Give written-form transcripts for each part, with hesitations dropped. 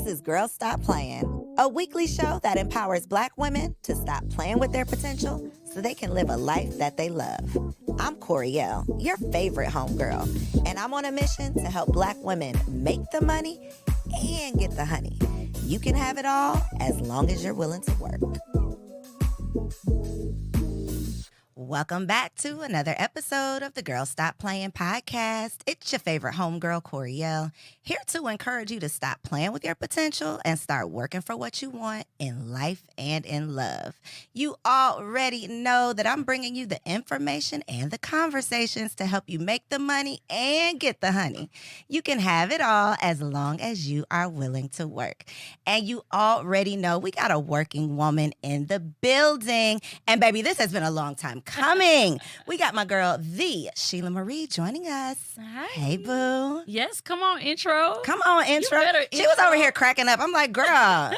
This is Girls Stop Playing, a weekly show that empowers Black women to stop playing with their potential so they can live a life that they love. I'm Coriel, your favorite homegirl, and I'm on a mission to help Black women make the money and get the honey. You can have it all as long as you're willing to work. Welcome back to another episode of the Girl Stop Playing podcast. It's your favorite homegirl, Coriel, here to encourage you to stop playing with your potential and start working for what you want in life and in love. You already know that I'm bringing you the information and the conversations to help you make the money and get the honey. You can have it all as long as you are willing to work. And you already know we got a working woman in the building. And baby, this has been a long time coming. We got my girl, the Shelah Marie, joining us. Hi. Hey, boo. Yes, come on, intro. Come on, intro. She was over here cracking up. I'm like, girl,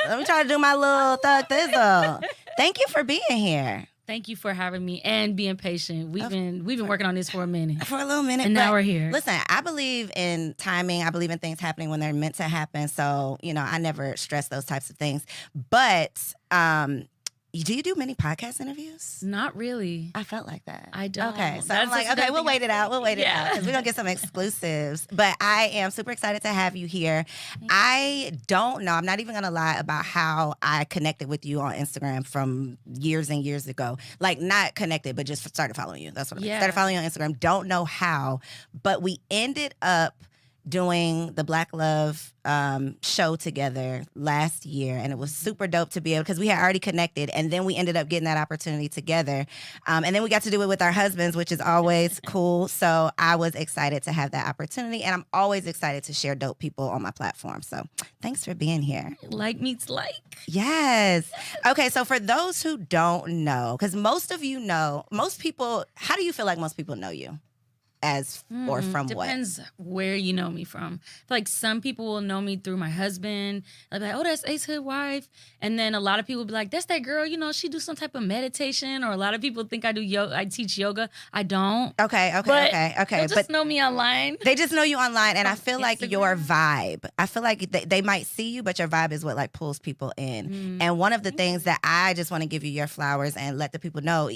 let me try to do my little thug thizzle. Thank you for being here. Thank you for having me and being patient. We've been working on this for a minute. For a little minute. And now we're here. Listen, I believe in timing. I believe in things happening when they're meant to happen. So, I never stress those types of things. But do you do many podcast interviews? Not really. I felt like that. I don't. Okay, so I'm like, okay, we'll wait it out. We'll wait it out because we're going to get some exclusives. But I am super excited to have you here. I don't know. I'm not even going to lie about how I connected with you on Instagram from years and years ago. Like, not connected, but just started following you. That's what I mean. Started following you on Instagram. Don't know how. But we ended up doing the Black Love show together last year, and it was super dope to be able, because we had already connected, and then we ended up getting that opportunity together, and then we got to do it with our husbands, which is always cool. So I was excited to have that opportunity, and I'm always excited to share dope people on my platform. So thanks for being here. Like meets like. Yes. Okay, so for those who don't know, because most people, how do you feel like most people know you? As or from what? Depends where you know me from. Like, some people will know me through my husband. They'll be like, oh, that's Ace Hood wife. And then a lot of people will be like, that's that girl, she do some type of meditation. Or a lot of people think I do yoga. I teach yoga. I don't. Okay. They'll just know me online. They just know you online. And I feel like your vibe, I feel like they might see you, but your vibe is what like pulls people in. And one of the things that I just want to give you your flowers and let the people know,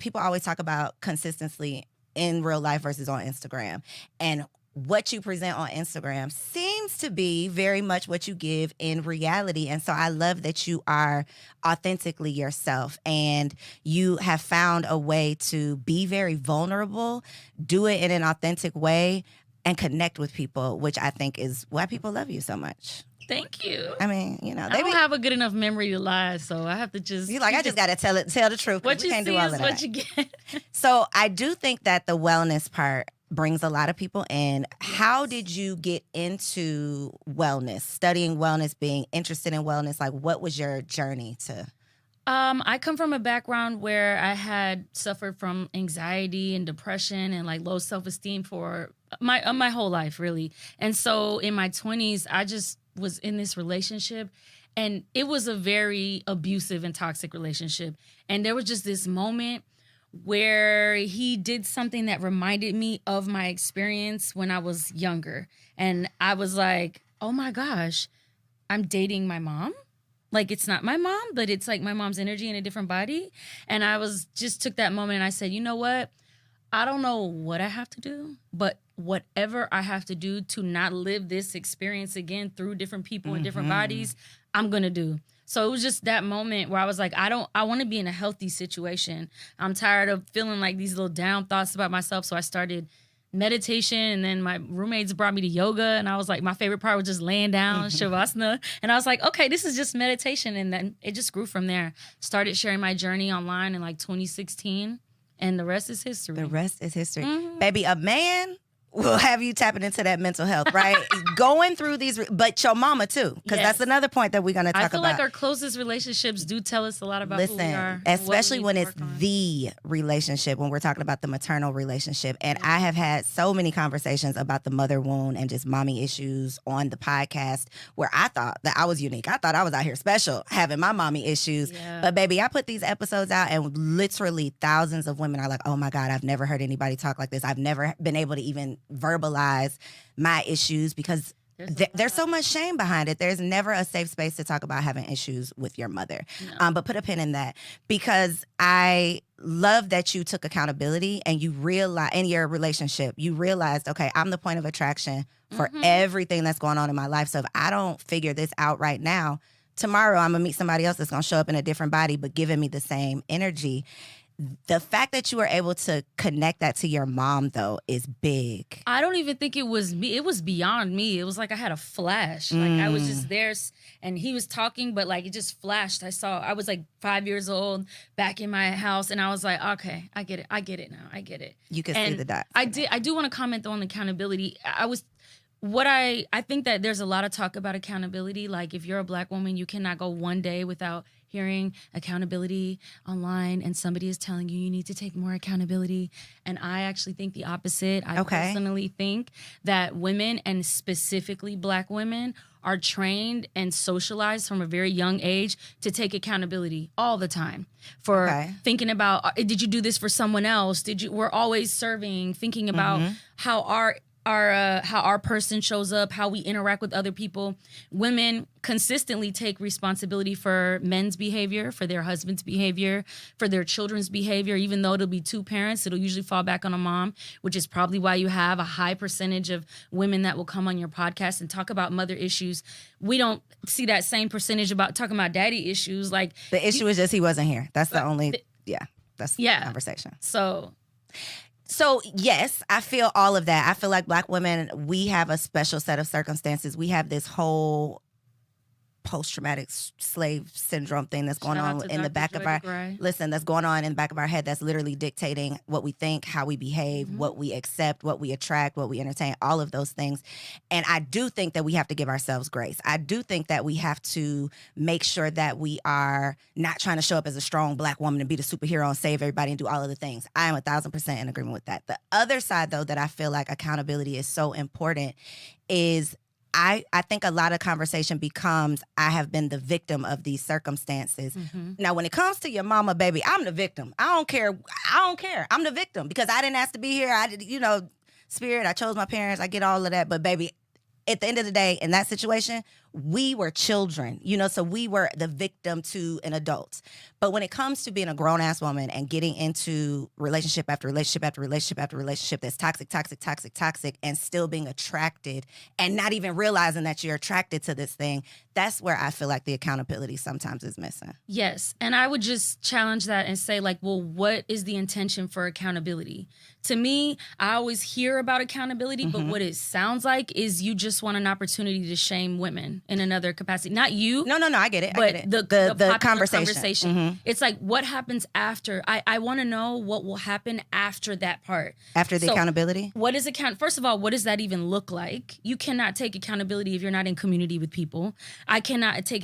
people always talk about consistency in real life versus on Instagram. And what you present on Instagram seems to be very much what you give in reality. And so I love that you are authentically yourself and you have found a way to be very vulnerable, do it in an authentic way, and connect with people, which I think is why people love you so much. Thank you. I mean, I don't have a good enough memory to lie, so I have to just... I just got to tell the truth. What you can't see do all is of what that. you get. So I do think that the wellness part brings a lot of people in. How did you get into wellness, studying wellness, being interested in wellness? Like, what was your journey to... I come from a background where I had suffered from anxiety and depression and like low self-esteem for my whole life, really. And so in my 20s, I just was in this relationship, and it was a very abusive and toxic relationship. And there was just this moment where he did something that reminded me of my experience when I was younger. And I was like, oh my gosh, I'm dating my mom. Like, it's not my mom, but it's like my mom's energy in a different body. And I took that moment and I said, you know what? I don't know what I have to do, but whatever I have to do to not live this experience again through different people and different bodies, I'm going to do. So it was just that moment where I was like, I want to be in a healthy situation. I'm tired of feeling like these little down thoughts about myself. So I started meditation, and then my roommates brought me to yoga, and I was like, my favorite part was just laying down, shavasana. And I was like, okay, this is just meditation. And then it just grew from there. Started sharing my journey online in like 2016, and the rest is history. The rest is history. Baby, a man will have you tapping into that mental health, right? Going through these, but your mama too, because that's another point that we're going to talk about. I feel like our closest relationships do tell us a lot about who we are. Especially when it's the relationship, when we're talking about the maternal relationship. And I have had so many conversations about the mother wound and just mommy issues on the podcast, where I thought that I was unique. I thought I was out here special having my mommy issues. Yeah. But baby, I put these episodes out, and literally thousands of women are like, oh my God, I've never heard anybody talk like this. I've never been able to even verbalize my issues because There's so much shame behind it. There's never a safe space to talk about having issues with your mother. No. But put a pin in that, because I love that you took accountability and you realized in your relationship, you realized, okay, I'm the point of attraction for everything that's going on in my life. So if I don't figure this out right now, tomorrow I'm gonna meet somebody else that's gonna show up in a different body, but giving me the same energy. The fact that you were able to connect that to your mom, though, is big. I don't even think it was me. It was beyond me. It was like I had a flash. Like I was just there and he was talking, but like it just flashed. I was like 5 years old back in my house and I was like, okay, I get it. I get it now. I get it. You can see the dots. I do want to comment though on accountability. I think that there's a lot of talk about accountability. Like if you're a Black woman, you cannot go one day without hearing accountability online and somebody is telling you need to take more accountability. And I actually think the opposite. I personally think that women, and specifically Black women, are trained and socialized from a very young age to take accountability all the time for thinking about, did you do this for someone else? We're always serving, thinking about how our person shows up, how we interact with other people. Women consistently take responsibility for men's behavior, for their husband's behavior, for their children's behavior. Even though it'll be two parents, it'll usually fall back on a mom, which is probably why you have a high percentage of women that will come on your podcast and talk about mother issues. We don't see that same percentage about talking about daddy issues. Like the issue is just he wasn't here. That's the only, that's the conversation. So yes, I feel all of that. I feel like Black women, we have a special set of circumstances. We have this whole post-traumatic slave syndrome thing that's going on in the back of our that's going on in the back of our head, that's literally dictating what we think, how we behave, what we accept, what we attract, what we entertain, all of those things. And I do think that we have to give ourselves grace. I do think that we have to make sure that we are not trying to show up as a strong Black woman and be the superhero and save everybody and do all of the things. I am 1,000% in agreement with that. The other side, though, that I feel like accountability is so important is I think a lot of conversation becomes, I have been the victim of these circumstances. Now, when it comes to your mama, baby, I'm the victim. I don't care. I'm the victim because I didn't ask to be here. Spirit, I chose my parents. I get all of that. But baby, at the end of the day, in that situation, we were children, so we were the victim to an adult. But when it comes to being a grown-ass woman and getting into relationship after relationship after relationship after relationship that's toxic, and still being attracted and not even realizing that you're attracted to this thing, that's where I feel like the accountability sometimes is missing. Yes, and I would just challenge that and say, like, well, what is the intention for accountability? To me, I always hear about accountability, but what it sounds like is you just want an opportunity to shame women in another capacity. Not you. No, I get it. But the conversation. It's like, what happens after? I want to know what will happen after that part. After the accountability? What is First of all, what does that even look like? You cannot take accountability if you're not in community with people. I cannot take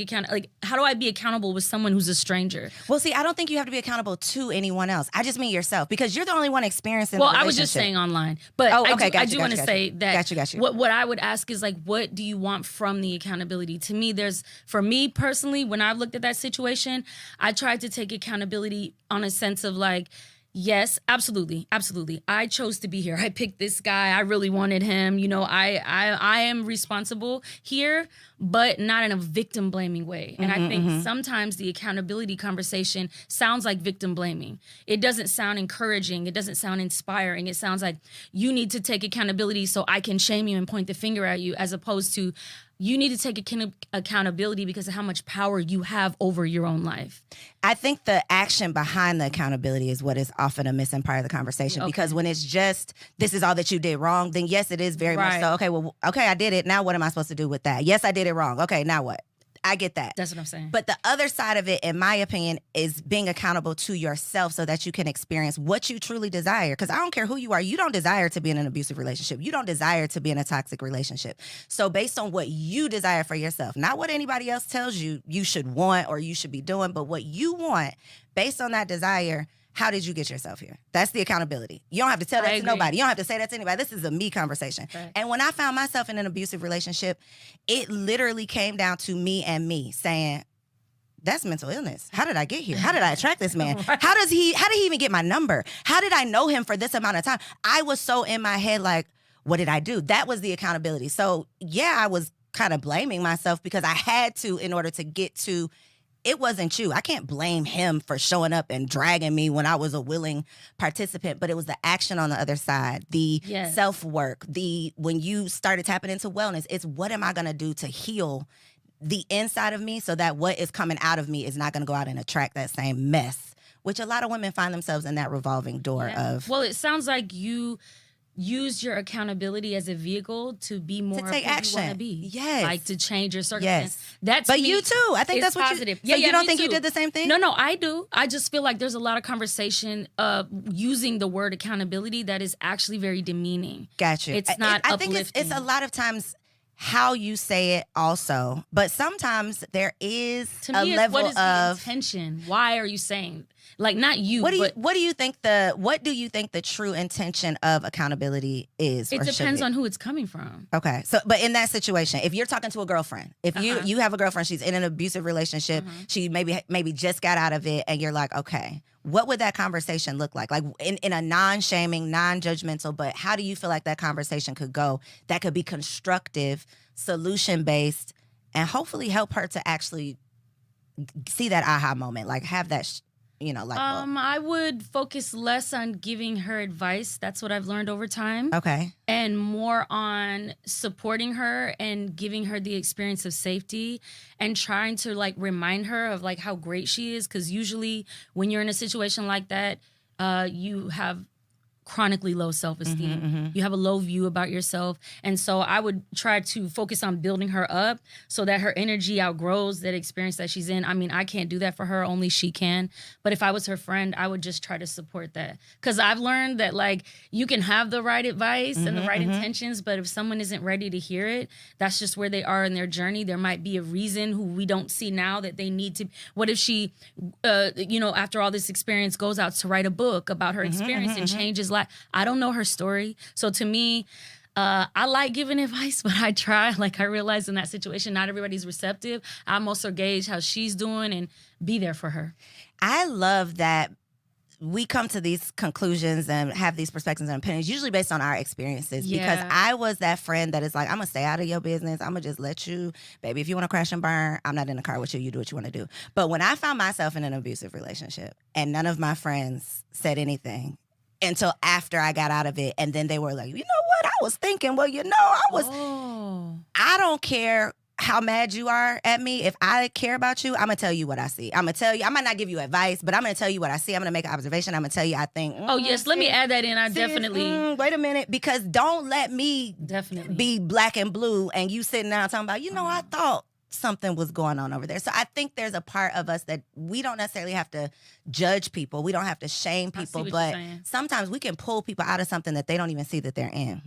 how do I be accountable with someone who's a stranger? Well, see, I don't think you have to be accountable to anyone else. I just mean yourself, because you're the only one experiencing the relationship. I was just saying online. But I do want to say that got you. What I would ask is, like, what do you want from the accountability? To me, for me personally, when I looked at that situation, I tried to take accountability on a sense of like, yes, absolutely. I chose to be here. I picked this guy. I really wanted him. I am responsible here, but not in a victim blaming way. And I think sometimes the accountability conversation sounds like victim blaming. It doesn't sound encouraging. It doesn't sound inspiring. It sounds like you need to take accountability so I can shame you and point the finger at you, as opposed to you need to take accountability because of how much power you have over your own life. I think the action behind the accountability is what is often a missing part of the conversation. Because when it's just, this is all that you did wrong, then yes, it is very much so. Okay, I did it. Now what am I supposed to do with that? Yes, I did it wrong. Okay, now what? I get that. That's what I'm saying. But the other side of it, in my opinion, is being accountable to yourself so that you can experience what you truly desire. Because I don't care who you are. You don't desire to be in an abusive relationship. You don't desire to be in a toxic relationship. So based on what you desire for yourself, not what anybody else tells you you should want or you should be doing, but what you want, based on that desire, how did you get yourself here? That's the accountability. You don't have to tell that to nobody. You don't have to say that to anybody. This is a me conversation. Right. And when I found myself in an abusive relationship, it literally came down to me and me saying, that's mental illness. How did I get here? How did I attract this man? Right. How did he even get my number? How did I know him for this amount of time? I was so in my head like, what did I do? That was the accountability. So yeah, I was kind of blaming myself because I had to in order to get to, it wasn't you. I can't blame him for showing up and dragging me when I was a willing participant, but it was the action on the other side, the self-work, when you started tapping into wellness, it's what am I going to do to heal the inside of me so that what is coming out of me is not going to go out and attract that same mess, which a lot of women find themselves in that revolving door of. Well, it sounds like you use your accountability as a vehicle to be more to take of who action. You want to be. Yes. Like to change your circumstance. Yes. But you too. I think that's what positive. So you don't think you did the same thing? No, I do. I just feel like there's a lot of conversation using the word accountability that is actually very demeaning. Gotcha. It's not uplifting. I think it's a lot of times how you say it also. But sometimes there is to me, a level what is of the intention? Why are you saying? Like not you. What do you think the true intention of accountability is? It depends on who it's coming from. Okay. So but in that situation, if you're talking to a girlfriend, if you have a girlfriend, she's in an abusive relationship, she maybe just got out of it, and you're like, okay, what would that conversation look like? Like in a non-shaming, non-judgmental, but how do you feel like that conversation could go that could be constructive, solution-based, and hopefully help her to actually see that aha moment, like have that I would focus less on giving her advice. That's what I've learned over time. Okay. And more on supporting her and giving her the experience of safety and trying to like remind her of like how great she is. Because usually when you're in a situation like that, you have chronically low self-esteem. You have a low view about yourself. And so I would try to focus on building her up so that her energy outgrows that experience that she's in. I mean, I can't do that for her. Only she can. But if I was her friend, I would just try to support that. Because I've learned that, like, you can have the right advice and the right intentions, but if someone isn't ready to hear it, that's just where they are in their journey. There might be a reason who we don't see now that they need to. What if she, after all this experience, goes out to write a book about her experience and changes life? I don't know her story. So to me, I like giving advice, but I try. Like I realize in that situation, not everybody's receptive. I'm also gauge how she's doing and be there for her. I love that we come to these conclusions and have these perspectives and opinions, usually based on our experiences. Yeah. Because I was that friend that is like, I'm going to stay out of your business. I'm going to just let you, baby, if you want to crash and burn, I'm not in the car with you. You do what you want to do. But when I found myself in an abusive relationship and none of my friends said anything, until after I got out of it. And then they were like, you know what? I was thinking, I don't care how mad you are at me. If I care about you, I'm going to tell you what I see. I'm going to tell you, I might not give you advice, but I'm going to tell you what I see. I'm going to make an observation. I'm going to tell you, I think. Yes. Let me add that in. I definitely. Wait a minute. Because don't let me be black and blue and you sitting down talking about, I thought something was going on over there. So I think there's a part of us that we don't necessarily have to judge people. We don't have to shame people, but sometimes we can pull people out of something that they don't even see that they're in.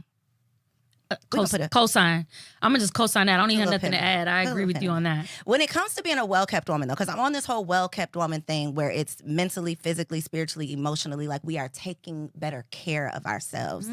Co-sign. I'm going to just co-sign that. I don't even have nothing to add. I agree with you on that. When it comes to being a well-kept woman, though, because I'm on this whole well-kept woman thing where it's mentally, physically, spiritually, emotionally, like we are taking better care of ourselves.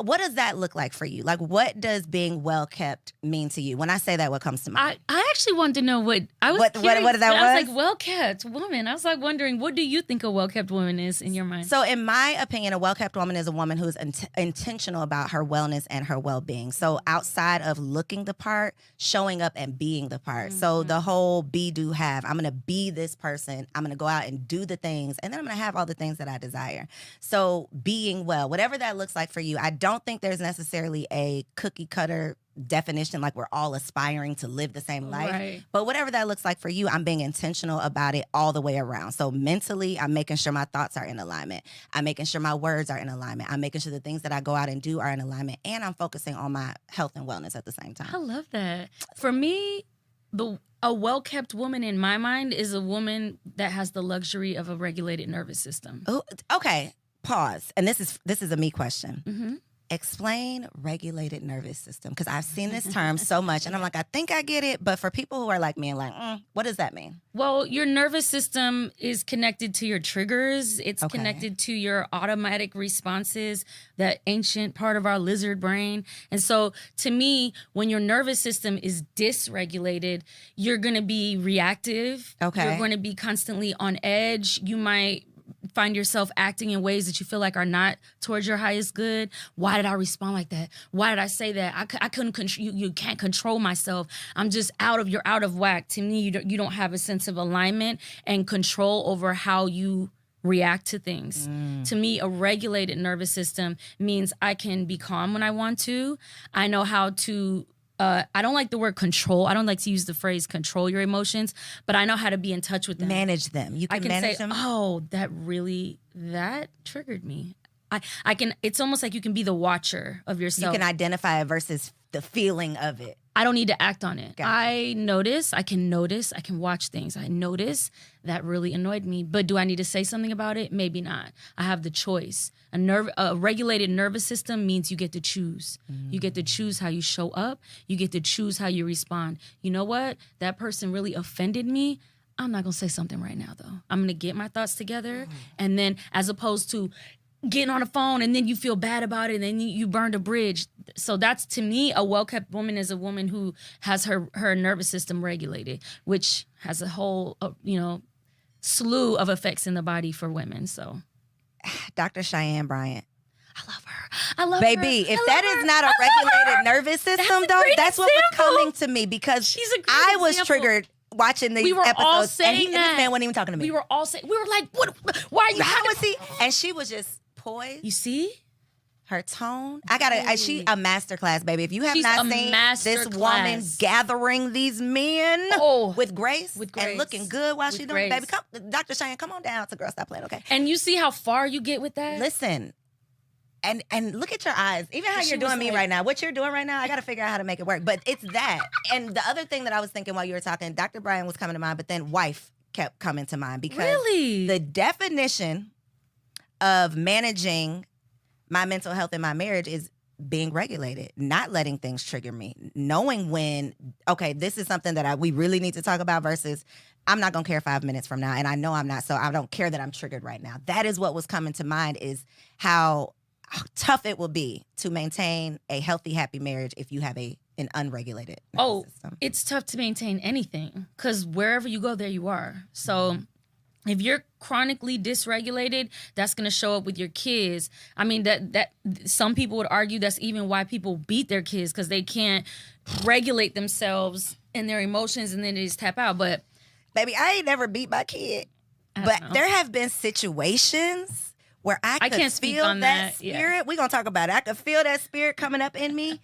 What does that look like for you? Like, what does being well-kept mean to you? When I say that, what comes to mind? I actually wanted to know what I was what that was? I was like, well-kept woman. I was like wondering, what do you think a well-kept woman is in your mind? So in my opinion, a well-kept woman is a woman who is intentional about her wellness and her well-being. So outside of looking the part, showing up and being the part. So the whole be, do, have. I'm going to be this person. I'm going to go out and do the things. And then I'm going to have all the things that I desire. So being well, whatever that looks like for you, I don't think there's necessarily a cookie cutter definition like we're all aspiring to live the same life. Right. But whatever that looks like for you, I'm being intentional about it all the way around. So mentally, I'm making sure my thoughts are in alignment. I'm making sure my words are in alignment. I'm making sure the things that I go out and do are in alignment. And I'm focusing on my health and wellness at the same time. I love that. For me, a well-kept woman in my mind is a woman that has the luxury of a regulated nervous system. Oh, okay. Pause. And this is a me question. Explain regulated nervous system, because I've seen this term so much and I'm like, I think I get it, but for people who are like me and like, what does that mean? Well, your nervous system is connected to your triggers. It's connected to your automatic responses, that ancient part of our lizard brain. And so to me, when your nervous system is dysregulated, you're going to be reactive. Okay. You're going to be constantly on edge. You might find yourself acting in ways that you feel like are not towards your highest good. Why did I respond like that? Why did I say that? I couldn't control you can't control myself. I'm just you're out of whack. To me, you don't have a sense of alignment and control over how you react to things. To me, a regulated nervous system means I can be calm when I want to. I know how to I don't like the word control. I don't like to use the phrase control your emotions, but I know how to be in touch with them. Manage them. You can, I can manage say, them. oh, that triggered me. I can, it's almost like you can be the watcher of yourself. You can identify it versus the feeling of it. I don't need to act on it. Gotcha. I can watch things. I notice that really annoyed me, but do I need to say something about it? Maybe not. I have the choice. A regulated nervous system means you get to choose. You get to choose how you show up. You get to choose how you respond. You know what? That person really offended me. I'm not going to say something right now, though. I'm going to get my thoughts together. And then as opposed to getting on the phone and then you feel bad about it and then you burned a bridge. So that's, to me, a well-kept woman is a woman who has her nervous system regulated, which has a whole, slew of effects in the body for women. So, Dr. Cheyenne Bryant. I love her. I love Baby, her. if that is not a regulated nervous system, though, that's what was coming to me, because She's a great I was example. triggered watching these We were episodes, all and saying this man wasn't even talking to me. We were all saying, we were like, what? Why are you? How was he? And she was just poised. You see? Her tone. She a masterclass, baby. If you have She's not a seen this masterclass. woman gathering these men with grace and looking good while she's doing it, baby. Come, Dr. Cheyenne, come on down to Girl Stop Playing, okay? And you see how far you get with that? Listen, and look at your eyes. Even how you're doing me right now. What you're doing right now, I got to figure out how to make it work. But it's that. And the other thing that I was thinking while you were talking, Dr. Bryan was coming to mind, but then wife kept coming to mind, because the definition of managing my mental health in my marriage is being regulated, not letting things trigger me, knowing when, okay, this is something that we really need to talk about versus I'm not going to care 5 minutes from now. And I know I'm not, so I don't care that I'm triggered right now. That is what was coming to mind, is how tough it will be to maintain a healthy, happy marriage if you have an unregulated nervous system. It's tough to maintain anything, because wherever you go, there you are. So if you're chronically dysregulated, that's going to show up with your kids. I mean, that some people would argue that's even why people beat their kids, because they can't regulate themselves and their emotions, and then they just tap out. But baby, I ain't never beat my kid. But there have been situations where I could feel that spirit. Yeah. We're going to talk about it. I could feel that spirit coming up in me.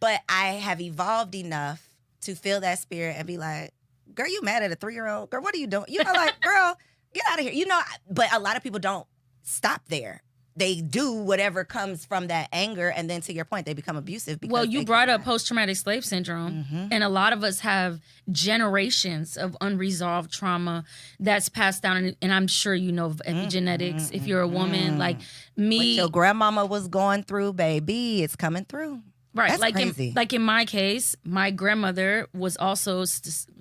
But I have evolved enough to feel that spirit and be like, girl, you mad at a 3-year-old? Girl, what are you doing? Like, girl, get out of here. But a lot of people don't stop there. They do whatever comes from that anger, and then to your point, they become abusive. Well, you brought up post-traumatic slave syndrome, and a lot of us have generations of unresolved trauma that's passed down, and I'm sure you know of epigenetics. If you're a woman like me. What your grandmama was going through, baby, it's coming through. Right. That's crazy. Like in my case, my grandmother was also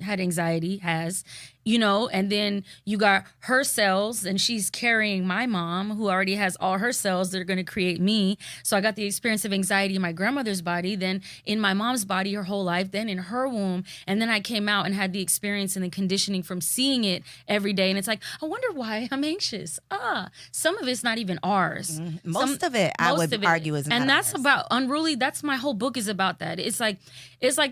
had anxiety, and then you got her cells, and she's carrying my mom, who already has all her cells that are going to create me. So I got the experience of anxiety in my grandmother's body, then in my mom's body her whole life, then in her womb. And then I came out and had the experience and the conditioning from seeing it every day. And it's like, I wonder why I'm anxious. Some of it's not even ours. Most of it, I would argue, is not and that's ours. About Unruly. That's my whole book is about that. It's like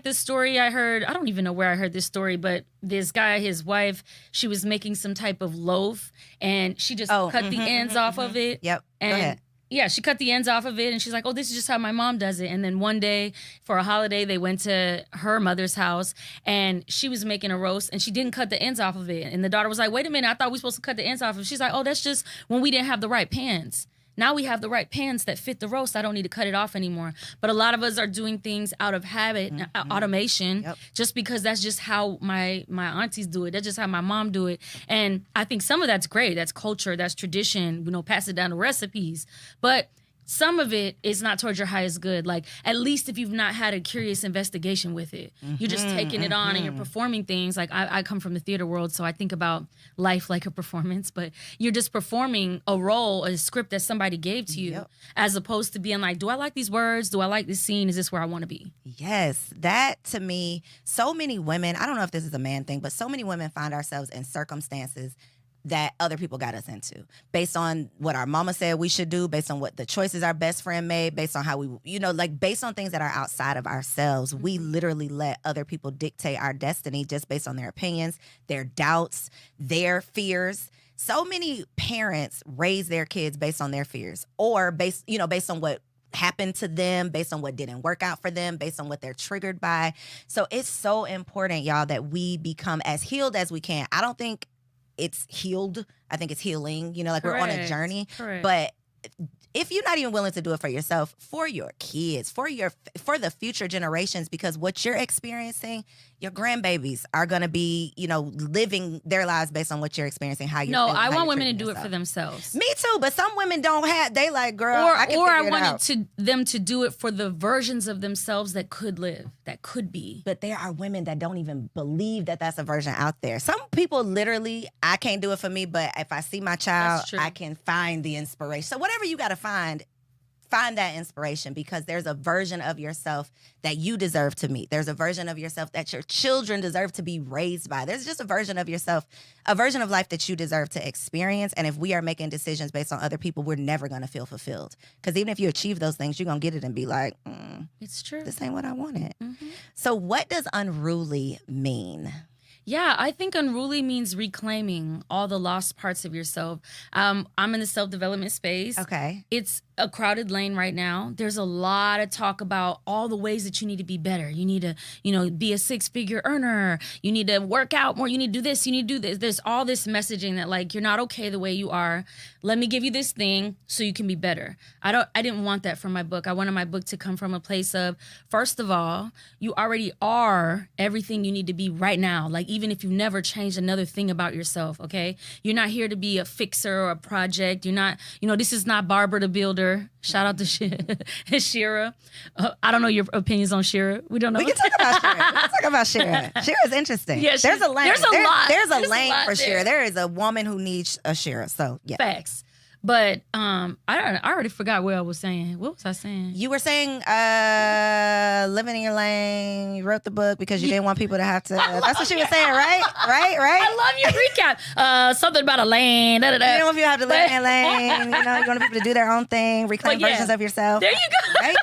this story I heard. I don't even know where I heard this story, but this guy, his wife, she was making some type of loaf, and she just cut the ends off of it. Yep. And go ahead. Yeah, she cut the ends off of it, and she's like, oh, this is just how my mom does it. And then one day for a holiday, they went to her mother's house, and she was making a roast, and she didn't cut the ends off of it. And the daughter was like, wait a minute, I thought we were supposed to cut the ends off of it. She's like, oh, that's just when we didn't have the right pans. Now we have the right pans that fit the roast. I don't need to cut it off anymore. But a lot of us are doing things out of habit, automation, just because that's just how my aunties do it. That's just how my mom do it. And I think some of that's great. That's culture. That's tradition. Pass it down to recipes. But some of it is not towards your highest good. Like, at least if you've not had a curious investigation with it, you're just taking it on and you're performing things. Like, I come from the theater world, so I think about life like a performance, but you're just performing a role, a script that somebody gave to you, as opposed to being like, do I like these words? Do I like this scene? Is this where I want to be? Yes, that to me, so many women, I don't know if this is a man thing, but so many women find ourselves in circumstances that other people got us into, based on what our mama said we should do, based on what the choices our best friend made, based on how we, like based on things that are outside of ourselves. We literally let other people dictate our destiny just based on their opinions, their doubts, their fears. So many parents raise their kids based on their fears, or based on what happened to them, based on what didn't work out for them, based on what they're triggered by. So it's so important, y'all, that we become as healed as we can. I don't think it's healed. I think it's healing. Like we're on a journey. Correct. But if you're not even willing to do it for yourself, for your kids, for the future generations, because what you're experiencing, your grandbabies are going to be, living their lives based on what you're experiencing, how you're No, feeling, I how want you're women to treating do it yourself. for themselves. Me too, but some women don't have, they like, girl, Or I can I figure it out. wanted them to do it for the versions of themselves that could live, that could be. But there are women that don't even believe that that's a version out there. Some people literally, I can't do it for me, but if I see my child, I can find the inspiration. So whatever you got to find that inspiration, because there's a version of yourself that you deserve to meet. There's a version of yourself that your children deserve to be raised by. There's just a version of yourself, a version of life that you deserve to experience. And if we are making decisions based on other people, we're never going to feel fulfilled. Because even if you achieve those things, you're going to get it and be like, it's true. This ain't what I wanted. Mm-hmm. So what does unruly mean? Yeah, I think unruly means reclaiming all the lost parts of yourself. I'm in the self-development space. Okay. It's a crowded lane right now. There's a lot of talk about all the ways that you need to be better. You need to, be a six-figure earner. You need to work out more. You need to do this. You need to do this. There's all this messaging that, like, you're not okay the way you are. Let me give you this thing so you can be better. I didn't want that from my book. I wanted my book to come from a place of, first of all, you already are everything you need to be right now. Like, even if you've never changed another thing about yourself, okay? You're not here to be a fixer or a project. You're not, this is not Barbara the Builder. Shout out to Shelah. I don't know your opinions on Shelah. We don't know. We can talk about Shelah. Shelah is interesting. Yeah, there's a lane. There's a lot. There's a lane for there. Shelah. There is a woman who needs a Shelah. So yeah. Facts. But I already forgot what I was saying. What was I saying? You were saying living in your lane. You wrote the book because you didn't want people to have to. That's what she was saying, right? Right? I love your recap. Something about a lane. You didn't want people to have to live in your lane. You want people to do their own thing, reclaim versions of yourself. There you go. Right?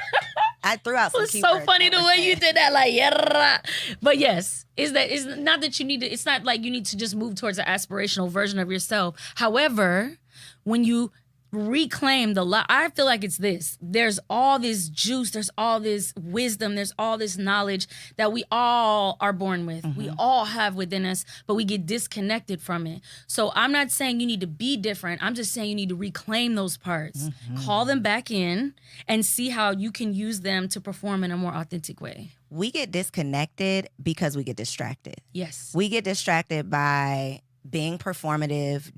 I threw out some keywords. It's so funny the way you did that, like, yeah. But yes, it's not that you need to. It's not like you need to just move towards an aspirational version of yourself. However, when you reclaim I feel like it's this. There's all this juice. There's all this wisdom. There's all this knowledge that we all are born with. Mm-hmm. We all have within us, but we get disconnected from it. So I'm not saying you need to be different. I'm just saying you need to reclaim those parts, call them back in, and see how you can use them to perform in a more authentic way. We get disconnected because we get distracted. Yes. We get distracted by being performative,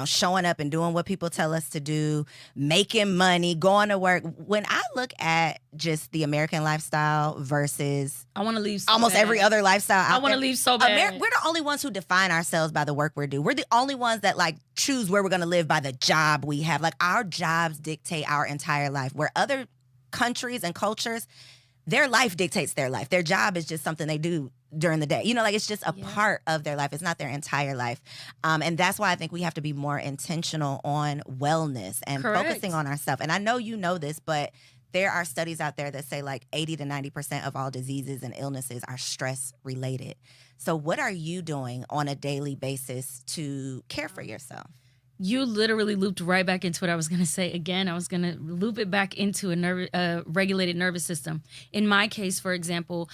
showing up and doing what people tell us to do, making money, going to work. When I look at just the American lifestyle versus I want to leave almost every other lifestyle out I want to leave so bad. We're the only ones who define ourselves by the work we do. We're the only ones that choose where we're going to live by the job we have. Our jobs dictate our entire life. Where other countries and cultures, their life dictates their life. Their job is just something they do during the day. It's just a part of their life. It's not their entire life. And that's why I think we have to be more intentional on wellness and focusing on ourselves. And I know you know this, but there are studies out there that say 80 to 90% of all diseases and illnesses are stress related. So what are you doing on a daily basis to care for yourself? You literally looped right back into what I was going to say again. I was going to loop it back into a regulated nervous system. In my case, for example,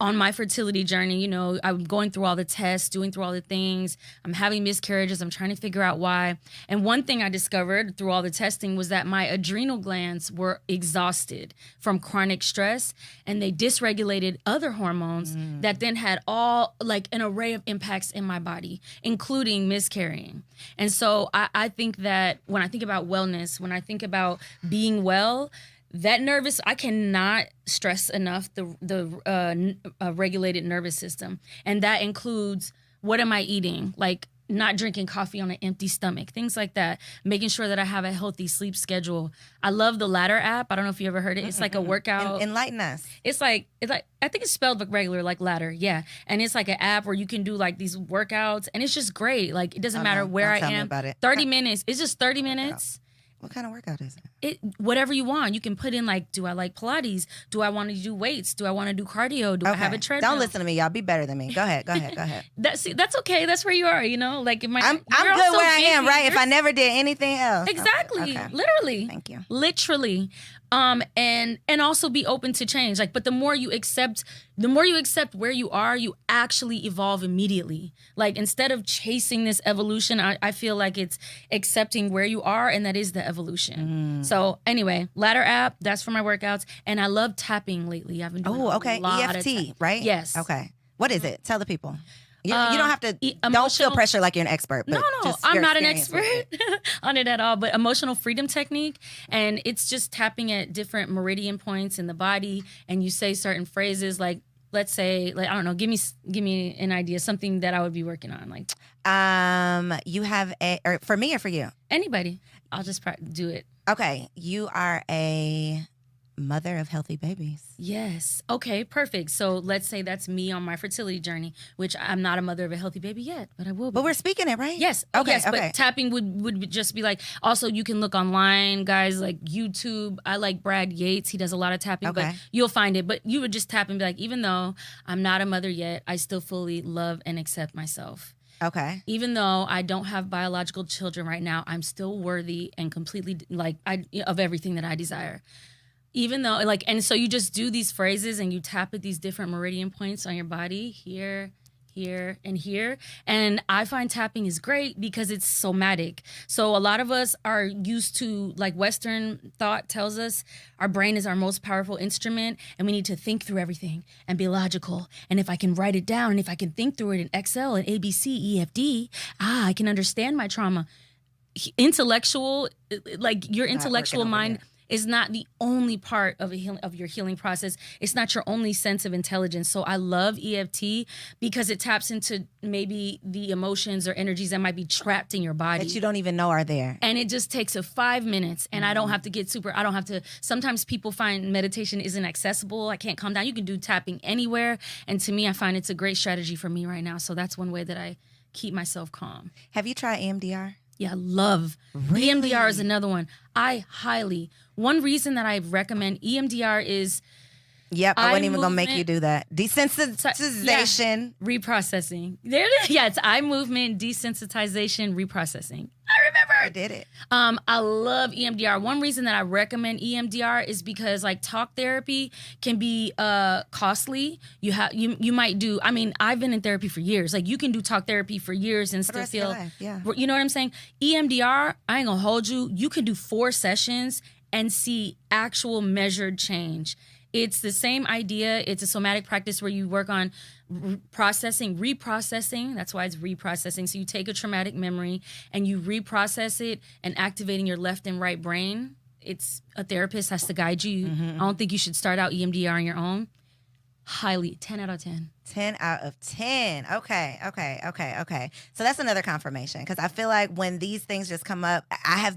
on my fertility journey, I'm going through all the tests, doing through all the things. I'm having miscarriages. I'm trying to figure out why. And one thing I discovered through all the testing was that my adrenal glands were exhausted from chronic stress, and they dysregulated other hormones that then had all an array of impacts in my body, including miscarrying. And so I think that when I think about wellness, when I think about being well, that I cannot stress enough the regulated nervous system. And that includes, what am I eating? not drinking coffee on an empty stomach, things like that. Making sure that I have a healthy sleep schedule. I love the Ladder app. I don't know if you ever heard it. It's like a workout. Enlighten us. It's like I think it's spelled like regular, like ladder. Yeah. And it's like an app where you can do like these workouts, and it's just great. Like it doesn't matter where I am. Tell me about it. 30 minutes. It's just 30 minutes. What kind of workout is it? Whatever you want. You can put in like, do I like Pilates? Do I want to do weights? Do I want to do cardio? Do I have a treadmill? Don't listen to me, y'all. Be better than me. Go ahead. That's okay. That's where you are, you know? Like I'm good where I am, right? If I never did anything else. Exactly. Okay. Literally. Thank you. Literally. And also be open to change. Like, but the more you accept where you are, you actually evolve immediately. Like, instead of chasing this evolution, I feel like it's accepting where you are, and that is the evolution. So anyway, Ladder app, that's for my workouts. And I love tapping lately. I've been doing a lot EFT, right? Yes. Okay. What is it? Tell the people. You don't have to, don't emotional, feel pressure like you're an expert. But no, I'm not an expert on it at all, but emotional freedom technique. And it's just tapping at different meridian points in the body. And you say certain phrases like, let's say, like, I don't know, give me an idea, something that I would be working on. Like, you have or for me or for you? Anybody. I'll just do it. Okay. You are a mother of healthy babies. Yes. Okay, perfect. So let's say that's me on my fertility journey, which I'm not a mother of a healthy baby yet, but I will be. But we're speaking it, right? Yes. Okay. Yes, but tapping would just be like, also you can look online, guys, like YouTube. I like Brad Yates. He does a lot of tapping, but you'll find it. But you would just tap and be like, even though I'm not a mother yet, I still fully love and accept myself. Okay. Even though I don't have biological children right now, I'm still worthy and completely of everything that I desire. Even though, like, and so you just do these phrases and you tap at these different meridian points on your body, here, here, and here. And I find tapping is great because it's somatic. So a lot of us are used to, like, Western thought tells us our brain is our most powerful instrument and we need to think through everything and be logical. And if I can write it down and if I can think through it in Excel and ABC, EFD, I can understand my trauma. Intellectual, like your intellectual mind is not the only part of your healing process. It's not your only sense of intelligence. So I love EFT because it taps into maybe the emotions or energies that might be trapped in your body. That you don't even know are there. And it just takes 5 minutes. And I don't have to sometimes people find meditation isn't accessible. I can't calm down. You can do tapping anywhere. And to me, I find it's a great strategy for me right now. So that's one way that I keep myself calm. Have you tried EMDR? Yeah, love. Really? EMDR is another one. One reason that I recommend EMDR is... Yep, I wasn't even going to make you do that. Desensitization. Yeah, reprocessing. There it is. Yeah, it's eye movement, desensitization, reprocessing. I remember. I did it. I love EMDR. One reason that I recommend EMDR is because, like, talk therapy can be costly. You might do, I mean, I've been in therapy for years. Like, you can do talk therapy for years and still feel, you know what I'm saying? EMDR, I ain't gonna hold you. You can do 4 sessions and see actual measured change. It's the same idea. It's a somatic practice where you work on reprocessing. That's why it's reprocessing. So you take a traumatic memory and you reprocess it and activating your left and right brain. It's a therapist has to guide you. I don't think you should start out EMDR on your own. Highly, 10 out of 10. 10 out of 10. Okay. So that's another confirmation because I feel like when these things just come up, I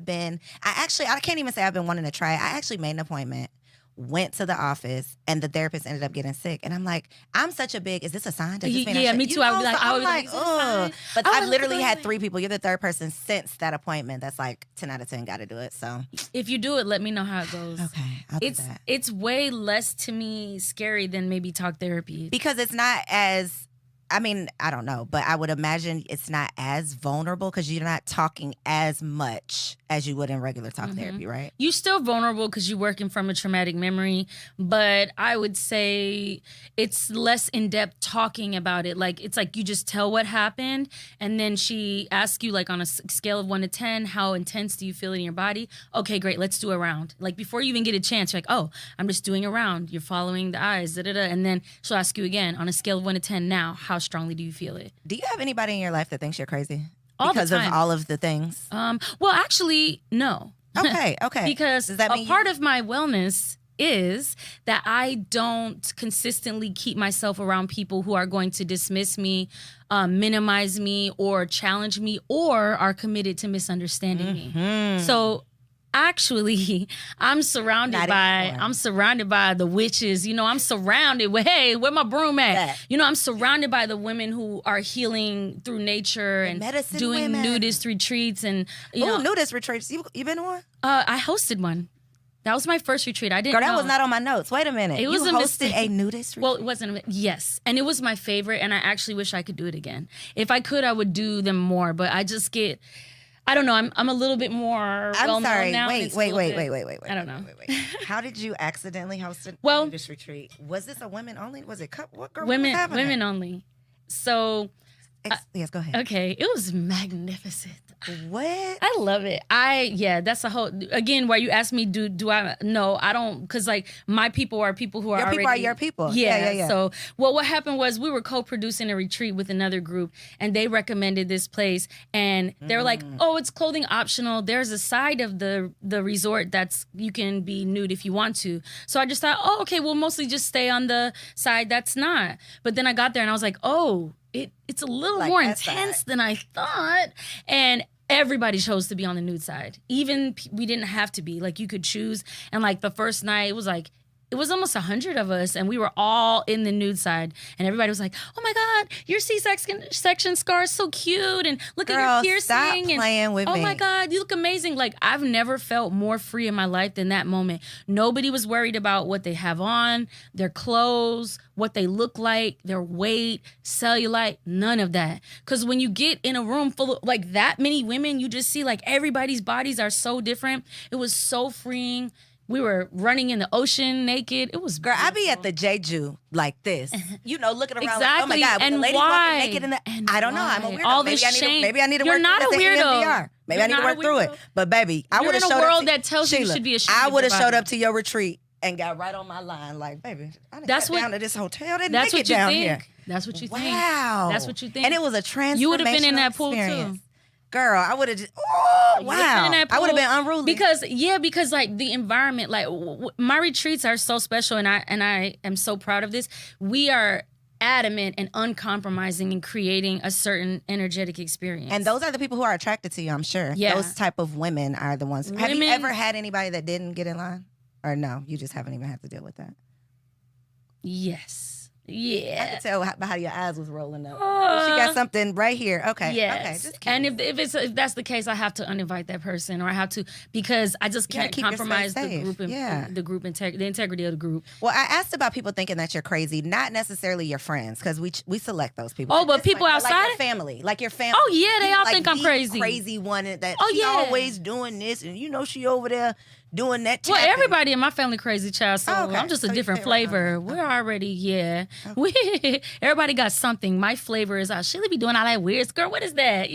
can't even say I've been wanting to try it. I actually made an appointment, went to the office, and the therapist ended up getting sick. And I'm like, I'm such a big, is this a sign? Does this mean me too. I was like, ugh. But I've literally had 3 people. You're the 3rd person since that appointment that's like 10 out of 10 got to do it. So if you do it, let me know how it goes. Okay, I'll do that. It's way less, to me, scary than maybe talk therapy. Because it's not as, I mean, I don't know, but I would imagine it's not as vulnerable because you're not talking as much as you would in regular talk therapy, right? You're still vulnerable because you're working from a traumatic memory, but I would say it's less in-depth talking about it. Like, it's like you just tell what happened, and then she asks you, like, on a scale of 1 to 10, how intense do you feel in your body? Okay, great, let's do a round. Like, before you even get a chance, you're like, oh, I'm just doing a round. You're following the eyes, and then she'll ask you again, on a scale of 1 to 10 now, how strongly do you feel it? Do you have anybody in your life that thinks you're crazy? Because of all of the things? Well, actually, no. Okay. Because does that mean part of my wellness is that I don't consistently keep myself around people who are going to dismiss me, minimize me, or challenge me, or are committed to misunderstanding me. So actually, I'm surrounded by the witches. You know, I'm surrounded with, hey, where my broom at? Yeah. You know, I'm surrounded by the women who are healing through nature and doing nudist retreats and nudist retreats. You been to one? I hosted one. That was my first retreat. I didn't. Girl, that was not on my notes. Wait a minute. It was you a hosted mistake. a nudist retreat? Well, it wasn't. Yes, and it was my favorite, and I actually wish I could do it again. If I could, I would do them more. But I just get. I don't know. I'm a little bit more. I'm sorry. Now, wait. I don't know. Wait. How did you accidentally host a nudist retreat? Was this a women only? Was it what girl? Women only. So. Yes, go ahead. Okay, it was magnificent. What? I love it. That's a whole, again, where you ask me, do I, no, I don't, because like my people are people who are your people are your people. Yeah. So what happened was we were co-producing a retreat with another group and they recommended this place and they were like, oh, it's clothing optional. There's a side of the resort that's, you can be nude if you want to. So I just thought, oh, okay, we'll mostly just stay on the side that's not. But then I got there and I was like, oh, it's a little like more intense than I thought. And everybody chose to be on the nude side. Even we didn't have to be. Like, you could choose. And, like, the first night, it was almost 100 of us, and we were all in the nude side. And everybody was like, oh, my God, your C-section scar is so cute. And look at your piercing. Stop playing with me. Oh, my God, you look amazing. Like, I've never felt more free in my life than that moment. Nobody was worried about what they have on, their clothes, what they look like, their weight, cellulite, none of that. Because when you get in a room full of, like, that many women, you just see, like, everybody's bodies are so different. It was so freeing. We were running in the ocean naked. It was beautiful. Girl, I be at the Jeju like this, looking around. Exactly. Like, oh my God, and the ladies why? walking naked in the. I don't know. I'm a weirdo. All maybe this shame. Maybe I need to You're work not through a this weirdo. EMDR. Maybe I need to work through it. But baby, I would have showed up. You're in a world that tells you should be ashamed. I would have showed up to your retreat and got right on my line, like, baby, I didn't get down to this hotel. That's what you down think. Here. That's what you think. Wow. That's what you think. And it was a transformational You would have been in that pool experience. too. Girl, I would have just, oh, wow. I would have been unruly. Because like the environment, like my retreats are so special and I am so proud of this. We are adamant and uncompromising in creating a certain energetic experience. And those are the people who are attracted to you, I'm sure. Yeah. Those type of women are the ones. Have you ever had anybody that didn't get in line? Or no, you just haven't even had to deal with that? Yes. Yeah. I could tell by how your eyes was rolling up. She got something right here. Okay. Yes. Okay. Just and if that's the case, I have to uninvite that person, or I have to, because I just can't compromise the group and the integrity of the group. Well, I asked about people thinking that you're crazy, not necessarily your friends, because we select those people. Oh, but people outside, like your family, like your family. Oh yeah, they all think I'm crazy. Crazy one that she always doing this, and she over there doing that. Well, everybody in my family crazy, child. So I'm just a different flavor. We're already everybody got something. My flavor is Shelah be doing all that weird, girl. What is that?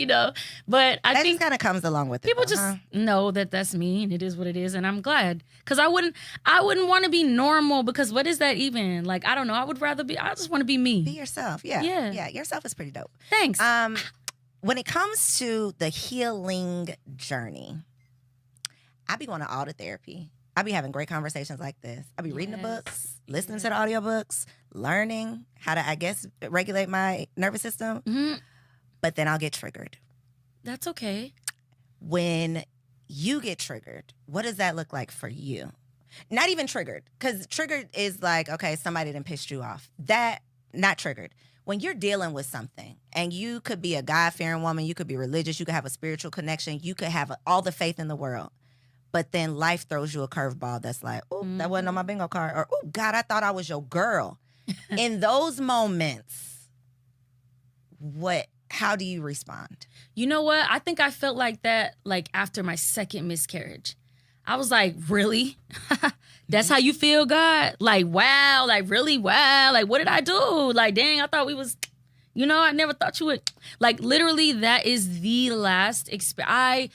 But I think just kind of comes along with it. People just know that that's me, and it is what it is, and I'm glad, because I wouldn't want to be normal, because what is that even? Like, I don't know. I just want to be me. Be yourself. Yeah. Yourself is pretty dope. Thanks. When it comes to the healing journey, I be going to all the therapy. I be having great conversations like this. I be reading the books, listening to the audiobooks, learning how to, I guess, regulate my nervous system. Mm-hmm. But then I'll get triggered. That's okay. When you get triggered, what does that look like for you? Not even triggered, because triggered is like, okay, somebody done pissed you off. That, not triggered. When you're dealing with something, and you could be a God-fearing woman, you could be religious, you could have a spiritual connection, you could have all the faith in the world, but then life throws you a curveball that's like, oh, that wasn't on my bingo card, or, oh, God, I thought I was your girl. In those moments, how do you respond? You know what? I think I felt like that, like, after my second miscarriage. I was like, really? That's how you feel, God? Like, wow. Like, really? Wow. Like, what did I do? Like, dang, I thought we was, I never thought you would. Like, literally, that is the last experience.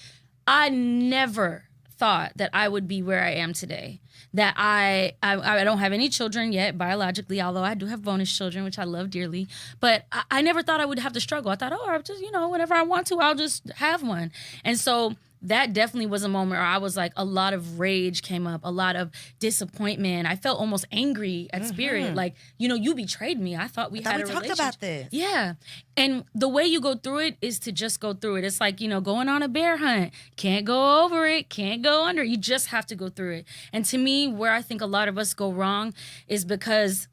I never thought that I would be where I am today. That I don't have any children yet biologically, although I do have bonus children, which I love dearly. But I never thought I would have to struggle. I thought, I'll just, whenever I want to, I'll just have one. And so that definitely was a moment where I was like, a lot of rage came up, a lot of disappointment. I felt almost angry at spirit. Like, you know, you betrayed me. I thought we had a relationship. We talked about this. Yeah. And the way you go through it is to just go through it. It's like, you know, going on a bear hunt. Can't go over it, can't go under. You just have to go through it. And to me, where I think a lot of us go wrong is because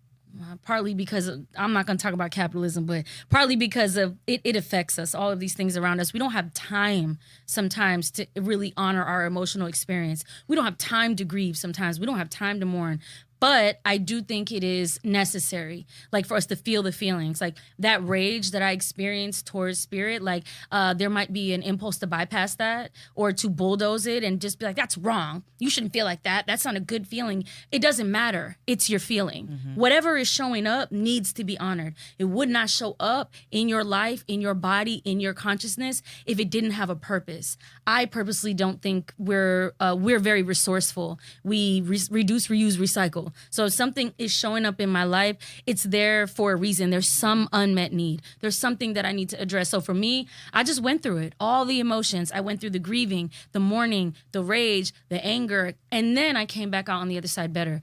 partly because I'm not going to talk about capitalism, but partly because of it affects us, all of these things around us. We don't have time sometimes to really honor our emotional experience. We don't have time to grieve sometimes. We don't have time to mourn. But I do think it is necessary, like, for us to feel the feelings. Like, that rage that I experienced towards spirit, like, there might be an impulse to bypass that or to bulldoze it and just be like, that's wrong. You shouldn't feel like that. That's not a good feeling. It doesn't matter. It's your feeling. Whatever is showing up needs to be honored. It would not show up in your life, in your body, in your consciousness if it didn't have a purpose. I purposely don't think we're very resourceful. We reduce, reuse, recycle. So if something is showing up in my life, it's there for a reason. There's some unmet need. There's something that I need to address. So for me, I just went through it. All the emotions. I went through the grieving, the mourning, the rage, the anger, and then I came back out on the other side better.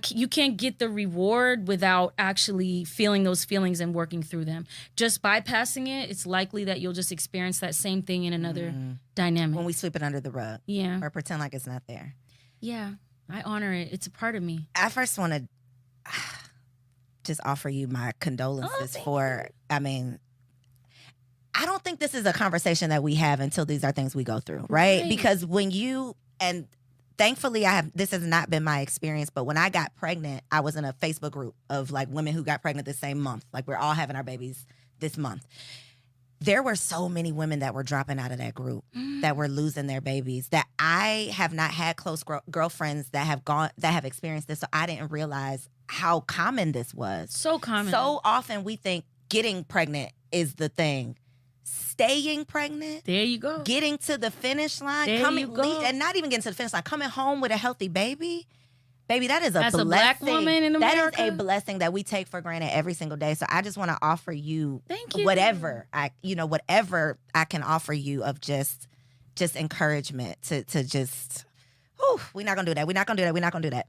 You can't get the reward without actually feeling those feelings and working through them. Just bypassing it, it's likely that you'll just experience that same thing in another dynamic. When we sweep it under the rug. Yeah. Or pretend like it's not there. Yeah. I honor it. It's a part of me. I first want to just offer you my condolences I don't think this is a conversation that we have until these are things we go through, right? Because and thankfully this has not been my experience, but when I got pregnant, I was in a Facebook group of like women who got pregnant the same month. Like, we're all having our babies this month. There were so many women that were dropping out of that group, that were losing their babies, that I have not had close girlfriends that have experienced this. So I didn't realize how common this was. So common. So often we think getting pregnant is the thing. Staying pregnant. There you go. Getting to the finish line. And not even getting to the finish line. Coming home with a healthy baby. Baby, that is a blessing. As a Black woman in America, that is a blessing that we take for granted every single day. So I just want to offer you, thank you, whatever I can offer you of just encouragement to just. We're not gonna do that. We're not gonna do that.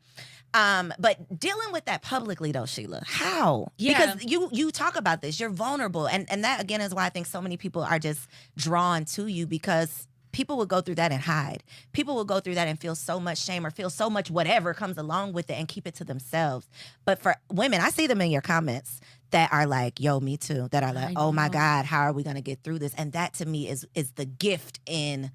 But dealing with that publicly though, Shelah, how? Yeah. Because you talk about this, you're vulnerable, and that again is why I think so many people are just drawn to you, because people will go through that and hide. People will go through that and feel so much shame or feel so much whatever comes along with it and keep it to themselves. But for women, I see them in your comments that are like, yo, me too. That are like, oh my God, how are we going to get through this? And that to me is the gift in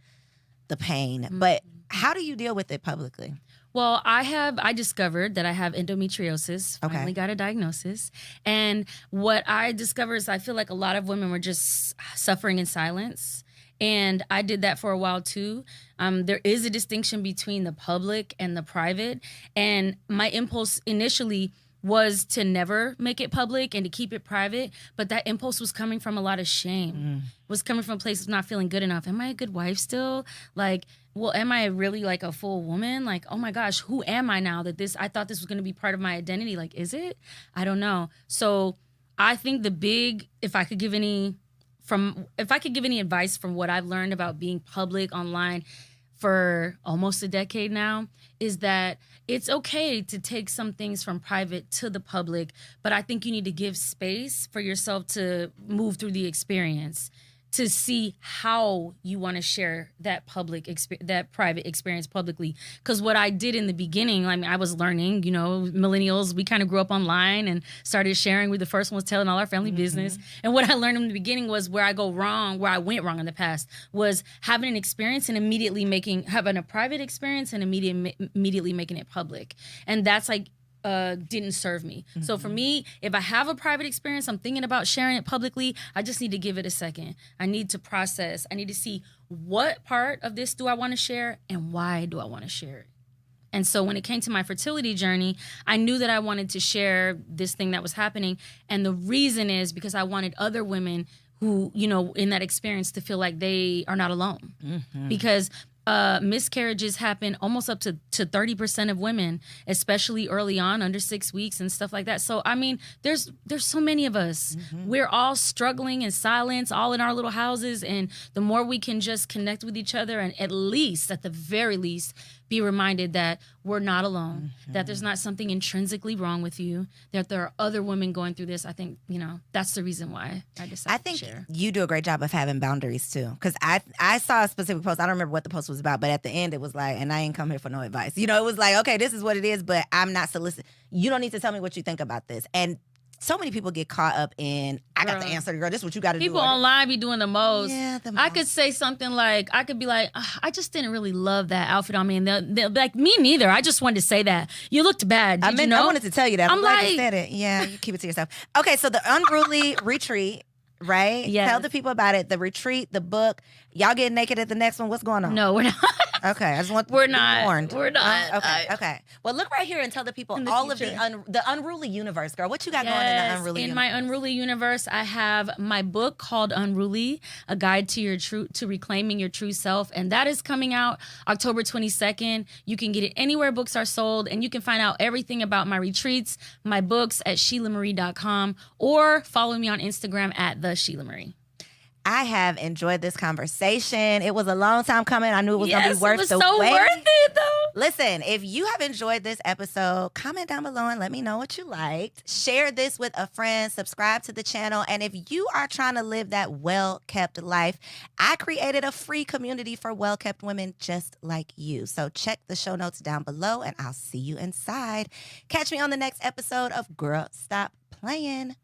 the pain. But how do you deal with it publicly? Well, I discovered that I have endometriosis. Finally got a diagnosis. And what I discovered is I feel like a lot of women were just suffering in silence. And I did that for a while too. There is a distinction between the public and the private. And my impulse initially was to never make it public and to keep it private. But that impulse was coming from a lot of shame. It was coming from a place of not feeling good enough. Am I a good wife still? Like, well, am I really like a full woman? Like, oh my gosh, who am I now that I thought this was going to be part of my identity? Like, is it? I don't know. So I think if I could give any advice from what I've learned about being public online for almost a decade now, is that it's okay to take some things from private to the public, but I think you need to give space for yourself to move through the experience, to see how you want to share that private experience publicly. Because what I did in the beginning, I mean, I was learning, millennials, we kind of grew up online and started sharing. We're the first ones telling all our family business. And what I learned in the beginning was where I went wrong in the past was having an experience and having a private experience and immediately making it public. And that's like, didn't serve me. So for me, if I have a private experience, I'm thinking about sharing it publicly, I just need to give it a second. I need to process. I need to see what part of this do I want to share and why do I want to share it. And so when it came to my fertility journey, I knew that I wanted to share this thing that was happening. And the reason is because I wanted other women who, in that experience to feel like they are not alone. Because miscarriages happen almost up to 30% of women, especially early on, under 6 weeks and stuff like that. So, I mean, there's so many of us. We're all struggling in silence, all in our little houses. And the more we can just connect with each other and at the very least, be reminded that we're not alone, that there's not something intrinsically wrong with you, that there are other women going through this. I think, that's the reason why I decided to share. You do a great job of having boundaries too. Because I saw a specific post. I don't remember what the post was about, but at the end it was like, and I ain't come here for no advice. It was like, okay, this is what it is, but I'm not soliciting. You don't need to tell me what you think about this. And so many people get caught up in, I got the answer, girl. This is what you got to do. People online be doing the most. Yeah, I could say something like, I could be like, I just didn't really love that outfit on me. And they'll be like, me neither. I just wanted to say that. You looked bad. Did you know? I wanted to tell you that. I'm like, you said it. Yeah, you keep it to yourself. Okay, so the Unruly retreat, right? Yes. Tell the people about it. The retreat, the book. Y'all getting naked at the next one. What's going on? No, we're not. Okay, I just want we're to not. be warned. We're not. Okay. Well, look right here and tell the people all of the Unruly universe, girl. What you got going in the Unruly universe? In my Unruly universe, I have my book called Unruly, A Guide to Reclaiming Your True Self, and that is coming out October 22nd. You can get it anywhere books are sold, and you can find out everything about my retreats, my books at ShelahMarie.com, or follow me on Instagram at the Shelah Marie. I have enjoyed this conversation. It was a long time coming. I knew it was going to be worth the wait. It was so worth it, though. Listen, if you have enjoyed this episode, comment down below and let me know what you liked. Share this with a friend. Subscribe to the channel. And if you are trying to live that well-kept life, I created a free community for well-kept women just like you. So check the show notes down below, and I'll see you inside. Catch me on the next episode of Girl Stop Playing.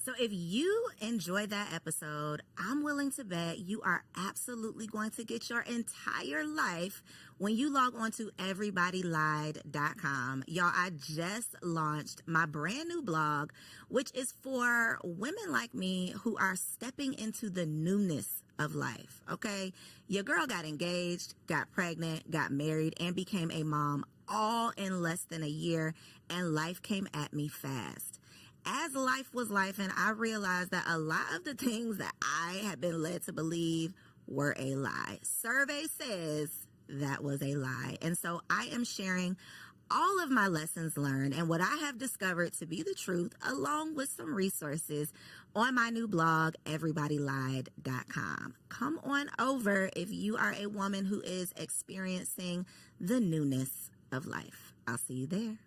So if you enjoyed that episode, I'm willing to bet you are absolutely going to get your entire life when you log on to everybodylied.com. Y'all, I just launched my brand new blog, which is for women like me who are stepping into the newness of life, okay? Your girl got engaged, got pregnant, got married, and became a mom all in less than a year, and life came at me fast. As life was life, and I realized that a lot of the things that I had been led to believe were a lie. Survey says that was a lie. And so I am sharing all of my lessons learned and what I have discovered to be the truth, along with some resources on my new blog, everybodylied.com. Come on over if you are a woman who is experiencing the newness of life. I'll see you there.